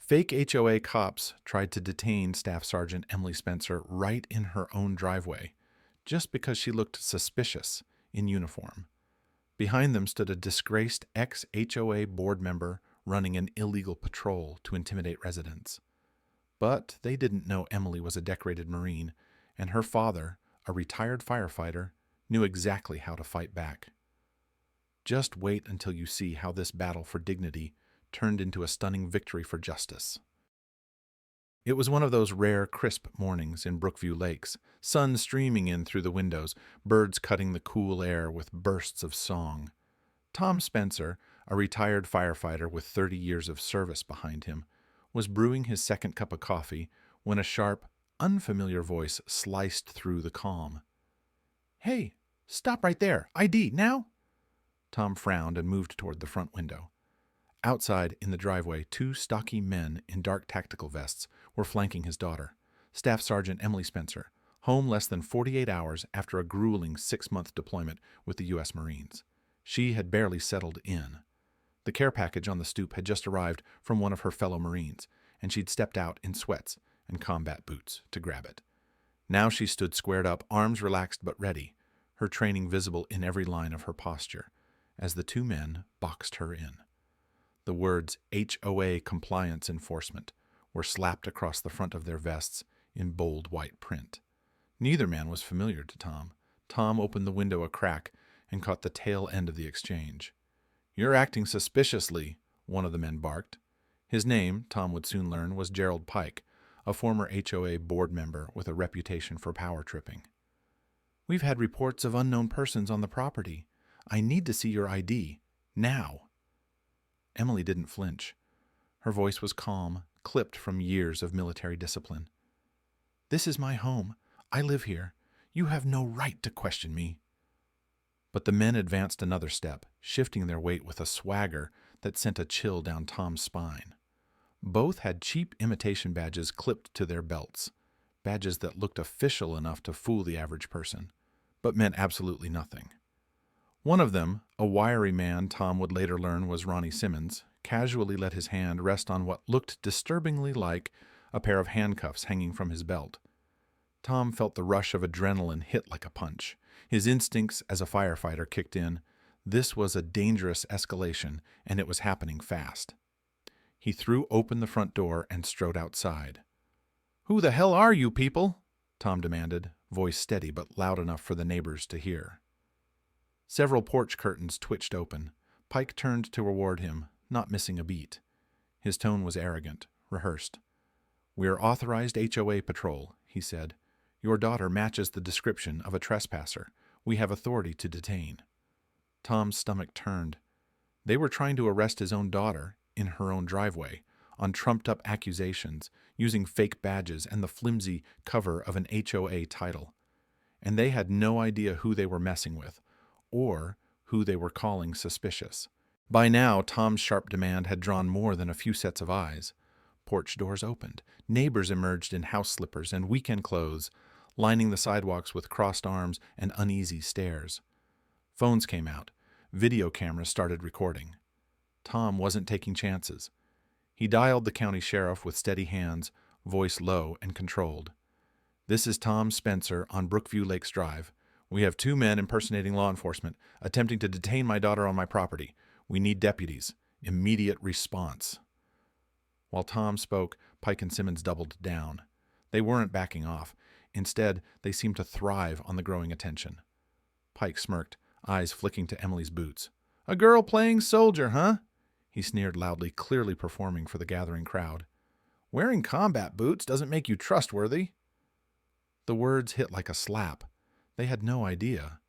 Fake HOA cops tried to detain Staff Sergeant Emily Spencer right in her own driveway, just because she looked suspicious in uniform. Behind them stood a disgraced ex-HOA board member running an illegal patrol to intimidate residents. But they didn't know Emily was a decorated Marine, and her father, a retired firefighter, knew exactly how to fight back. Just wait until you see how this battle for dignity turned into a stunning victory for justice. It was one of those rare, crisp mornings in Brookview Lakes, sun streaming in through the windows, birds cutting the cool air with bursts of song. Tom Spencer, a retired firefighter with 30 years of service behind him, was brewing his second cup of coffee when a sharp, unfamiliar voice sliced through the calm. "Hey, stop right there! ID, now!" Tom frowned and moved toward the front window. Outside, in the driveway, two stocky men in dark tactical vests were flanking his daughter, Staff Sergeant Emily Spencer, home less than 48 hours after a grueling 6-month deployment with the U.S. Marines. She had barely settled in. The care package on the stoop had just arrived from one of her fellow Marines, and she'd stepped out in sweats and combat boots to grab it. Now she stood squared up, arms relaxed but ready, her training visible in every line of her posture, as the two men boxed her in. The words HOA Compliance Enforcement were slapped across the front of their vests in bold white print. Neither man was familiar to Tom. Tom opened the window a crack and caught the tail end of the exchange. "You're acting suspiciously," one of the men barked. His name, Tom would soon learn, was Gerald Pike, a former HOA board member with a reputation for power tripping. "We've had reports of unknown persons on the property. I need to see your ID. Now." Emily didn't flinch. Her voice was calm, clipped from years of military discipline. "This is my home. I live here. You have no right to question me." But the men advanced another step, shifting their weight with a swagger that sent a chill down Tom's spine. Both had cheap imitation badges clipped to their belts, badges that looked official enough to fool the average person, but meant absolutely nothing. One of them, a wiry man Tom would later learn was Ronnie Simmons, casually let his hand rest on what looked disturbingly like a pair of handcuffs hanging from his belt. Tom felt the rush of adrenaline hit like a punch. His instincts as a firefighter kicked in. This was a dangerous escalation, and it was happening fast. He threw open the front door and strode outside. "Who the hell are you people?" Tom demanded, voice steady but loud enough for the neighbors to hear. Several porch curtains twitched open. Pike turned to reward him, not missing a beat. His tone was arrogant, rehearsed. "We're authorized HOA patrol," he said. "Your daughter matches the description of a trespasser. We have authority to detain." Tom's stomach turned. They were trying to arrest his own daughter, in her own driveway, on trumped-up accusations, using fake badges and the flimsy cover of an HOA title. And they had no idea who they were messing with, or who they were calling suspicious. By now, Tom's sharp demand had drawn more than a few sets of eyes. Porch doors opened. Neighbors emerged in house slippers and weekend clothes, lining the sidewalks with crossed arms and uneasy stares. Phones came out. Video cameras started recording. Tom wasn't taking chances. He dialed the county sheriff with steady hands, voice low and controlled. "This is Tom Spencer on Brookview Lakes Drive. We have 2 men impersonating law enforcement, attempting to detain my daughter on my property. We need deputies. Immediate response." While Tom spoke, Pike and Simmons doubled down. They weren't backing off. Instead, they seemed to thrive on the growing attention. Pike smirked, eyes flicking to Emily's boots. "A girl playing soldier, huh?" He sneered loudly, clearly performing for the gathering crowd. "Wearing combat boots doesn't make you trustworthy." The words hit like a slap. They had no idea.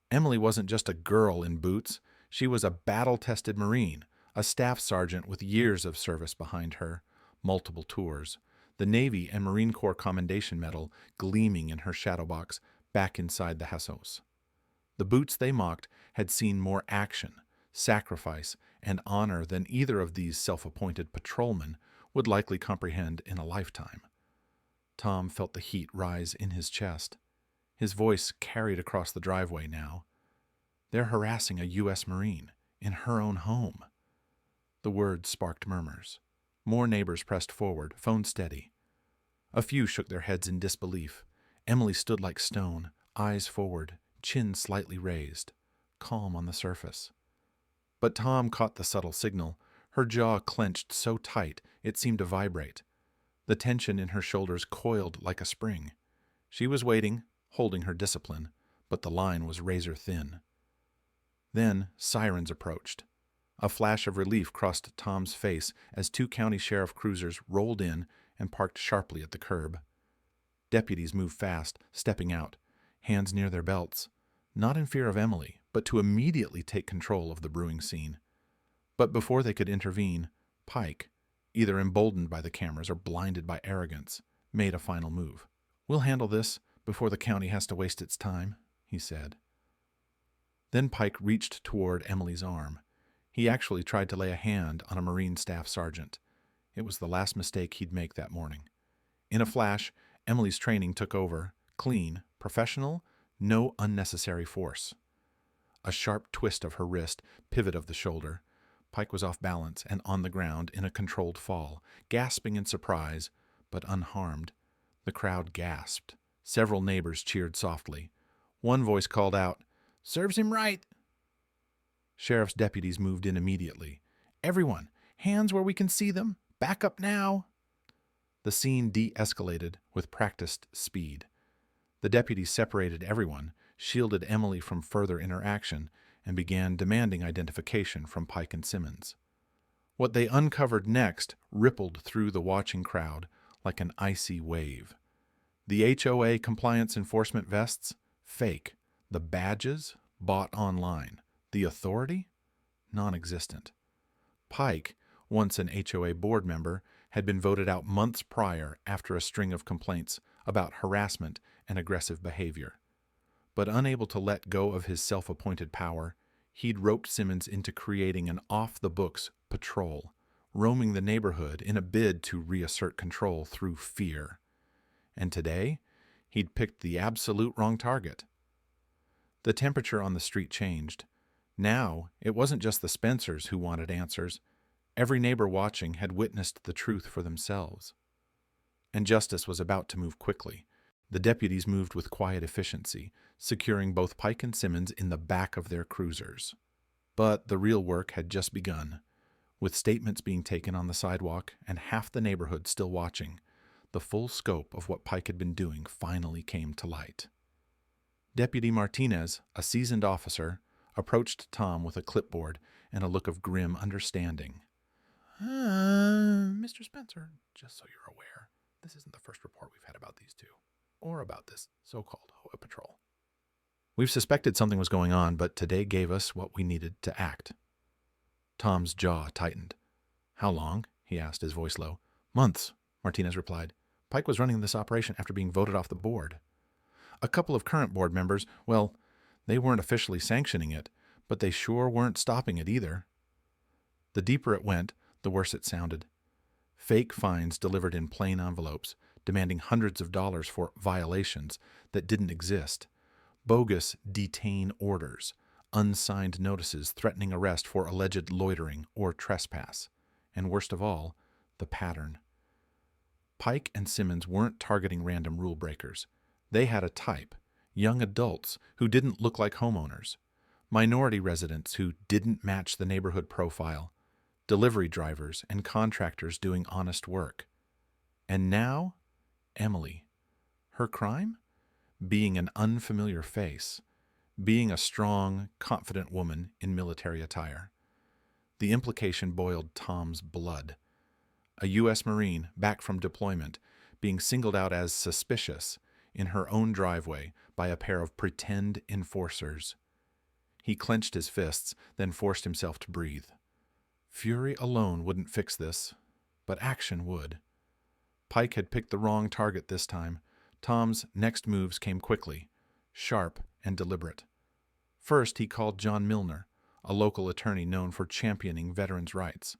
Emily wasn't just a girl in boots. She was a battle-tested Marine, a staff sergeant with years of service behind her, multiple tours, the Navy and Marine Corps Commendation Medal gleaming in her shadow box back inside the HOA. The boots they mocked had seen more action, sacrifice, and honor than either of these self-appointed patrolmen would likely comprehend in a lifetime. Tom felt the heat rise in his chest. His voice carried across the driveway now. "They're harassing a U.S. Marine in her own home." The words sparked murmurs. More neighbors pressed forward, phone steady. A few shook their heads in disbelief. Emily stood like stone, eyes forward, chin slightly raised, calm on the surface. But Tom caught the subtle signal. Her jaw clenched so tight it seemed to vibrate. The tension in her shoulders coiled like a spring. She was waiting, holding her discipline, but the line was razor thin. Then sirens approached. A flash of relief crossed Tom's face as 2 county sheriff cruisers rolled in and parked sharply at the curb. Deputies moved fast, stepping out, hands near their belts, not in fear of Emily, but to immediately take control of the brewing scene. But before they could intervene, Pike, either emboldened by the cameras or blinded by arrogance, made a final move. "We'll handle this before the county has to waste its time," he said. Then Pike reached toward Emily's arm. He actually tried to lay a hand on a Marine staff sergeant. It was the last mistake he'd make that morning. In a flash, Emily's training took over, clean, professional, no unnecessary force. A sharp twist of her wrist, pivot of the shoulder. Pike was off balance and on the ground in a controlled fall, gasping in surprise, but unharmed. The crowd gasped. Several neighbors cheered softly. One voice called out, "Serves him right!" Sheriff's deputies moved in immediately. "Everyone, hands where we can see them! Back up now!" The scene de-escalated with practiced speed. The deputies separated everyone, shielded Emily from further interaction, and began demanding identification from Pike and Simmons. What they uncovered next rippled through the watching crowd like an icy wave. The HOA compliance enforcement vests? Fake. The badges? Bought online. The authority? Non-existent. Pike, once an HOA board member, had been voted out months prior after a string of complaints about harassment and aggressive behavior. But unable to let go of his self-appointed power, he'd roped Simmons into creating an off-the-books patrol, roaming the neighborhood in a bid to reassert control through fear. And today, he'd picked the absolute wrong target. The temperature on the street changed. Now, it wasn't just the Spencers who wanted answers. Every neighbor watching had witnessed the truth for themselves. And justice was about to move quickly. The deputies moved with quiet efficiency, securing both Pike and Simmons in the back of their cruisers. But the real work had just begun. With statements being taken on the sidewalk and half the neighborhood still watching, the full scope of what Pike had been doing finally came to light. Deputy Martinez, a seasoned officer, approached Tom with a clipboard and a look of grim understanding. "Mr. Spencer, just so you're aware, this isn't the first report we've had about these two, or about this so-called HOA patrol. We've suspected something was going on, but today gave us what we needed to act." Tom's jaw tightened. "How long?" he asked, his voice low. "Months," Martinez replied. "Pike was running this operation after being voted off the board. A couple of current board members, well, they weren't officially sanctioning it, but they sure weren't stopping it either." The deeper it went, the worse it sounded. Fake fines delivered in plain envelopes, demanding hundreds of dollars for violations that didn't exist. Bogus detain orders, unsigned notices threatening arrest for alleged loitering or trespass. And worst of all, the pattern. Pike and Simmons weren't targeting random rule breakers. They had a type, young adults who didn't look like homeowners, minority residents who didn't match the neighborhood profile, delivery drivers and contractors doing honest work. And now, Emily. Her crime? Being an unfamiliar face, being a strong, confident woman in military attire. The implication boiled Tom's blood. A U.S. Marine back from deployment, being singled out as suspicious in her own driveway by a pair of pretend enforcers. He clenched his fists, then forced himself to breathe. Fury alone wouldn't fix this, but action would. Pike had picked the wrong target this time. Tom's next moves came quickly, sharp and deliberate. First, he called John Milner, a local attorney known for championing veterans' rights.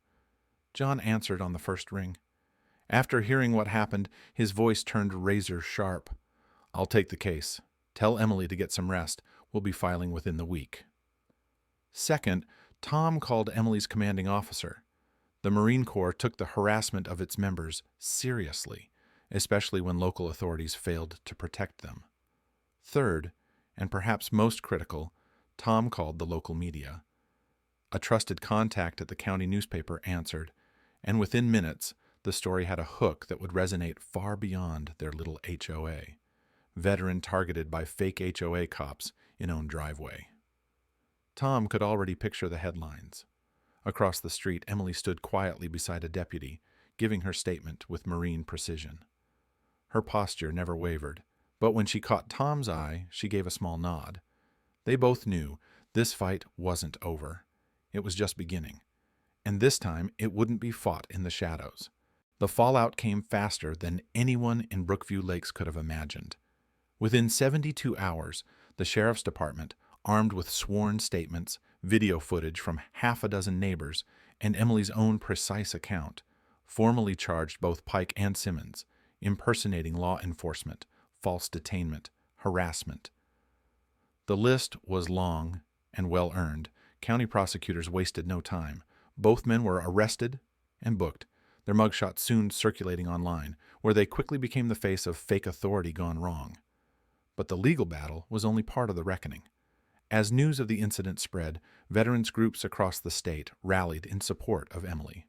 John answered on the first ring. After hearing what happened, his voice turned razor sharp. "I'll take the case. Tell Emily to get some rest. We'll be filing within the week." Second, Tom called Emily's commanding officer. The Marine Corps took the harassment of its members seriously, especially when local authorities failed to protect them. Third, and perhaps most critical, Tom called the local media. A trusted contact at the county newspaper answered, and within minutes, the story had a hook that would resonate far beyond their little HOA. Veteran targeted by fake HOA cops in own driveway. Tom could already picture the headlines. Across the street, Emily stood quietly beside a deputy, giving her statement with Marine precision. Her posture never wavered, but when she caught Tom's eye, she gave a small nod. They both knew this fight wasn't over. It was just beginning. And this time, it wouldn't be fought in the shadows. The fallout came faster than anyone in Brookview Lakes could have imagined. Within 72 hours, the sheriff's department, armed with sworn statements, video footage from half a dozen neighbors, and Emily's own precise account, formally charged both Pike and Simmons, impersonating law enforcement, false detainment, harassment. The list was long and well-earned. County prosecutors wasted no time. Both men were arrested and booked, their mugshots soon circulating online, where they quickly became the face of fake authority gone wrong. But the legal battle was only part of the reckoning. As news of the incident spread, veterans groups across the state rallied in support of Emily.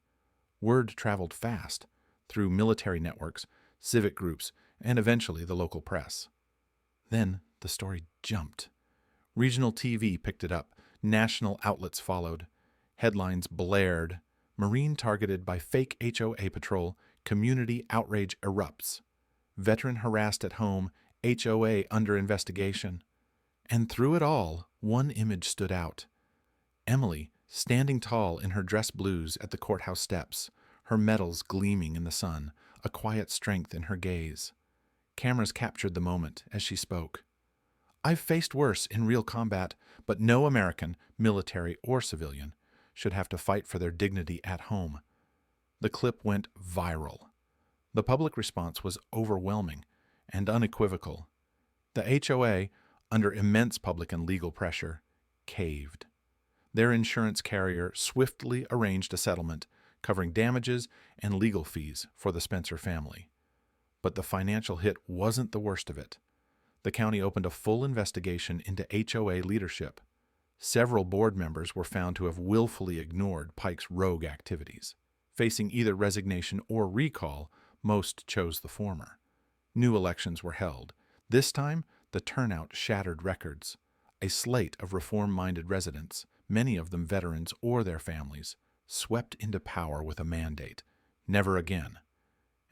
Word traveled fast through military networks, civic groups, and eventually the local press. Then the story jumped. Regional TV picked it up. National outlets followed. Headlines blared. Marine targeted by fake HOA patrol. Community outrage erupts. Veteran harassed at home. HOA under investigation. And through it all, one image stood out. Emily, standing tall in her dress blues at the courthouse steps, her medals gleaming in the sun, a quiet strength in her gaze. Cameras captured the moment as she spoke. "I've faced worse in real combat, but no American, military or civilian, should have to fight for their dignity at home." The clip went viral. The public response was overwhelming and unequivocal. The HOA, under immense public and legal pressure, caved. Their insurance carrier swiftly arranged a settlement covering damages and legal fees for the Spencer family. But the financial hit wasn't the worst of it. The county opened a full investigation into HOA leadership. Several board members were found to have willfully ignored Pike's rogue activities. Facing either resignation or recall, most chose the former. New elections were held. This time, the turnout shattered records. A slate of reform-minded residents, many of them veterans or their families, swept into power with a mandate: never again.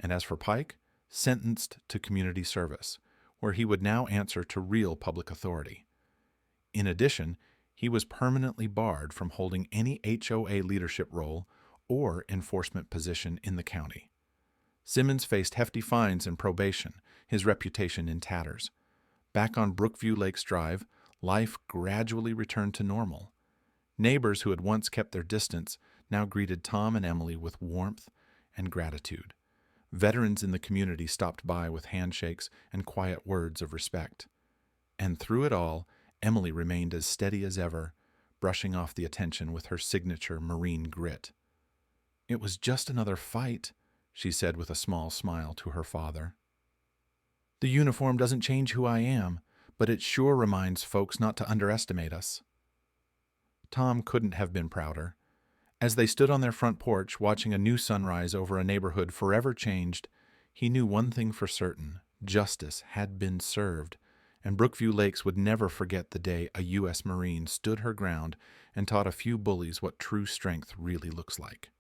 And as for Pike, sentenced to community service, where he would now answer to real public authority. In addition, he was permanently barred from holding any HOA leadership role or enforcement position in the county. Simmons faced hefty fines and probation, his reputation in tatters. Back on Brookview Lakes Drive, life gradually returned to normal. Neighbors who had once kept their distance now greeted Tom and Emily with warmth and gratitude. Veterans in the community stopped by with handshakes and quiet words of respect. And through it all, Emily remained as steady as ever, brushing off the attention with her signature Marine grit. "It was just another fight," she said with a small smile to her father. "The uniform doesn't change who I am, but it sure reminds folks not to underestimate us." Tom couldn't have been prouder. As they stood on their front porch watching a new sunrise over a neighborhood forever changed, he knew one thing for certain: justice had been served, and Brookview Lakes would never forget the day a U.S. Marine stood her ground and taught a few bullies what true strength really looks like.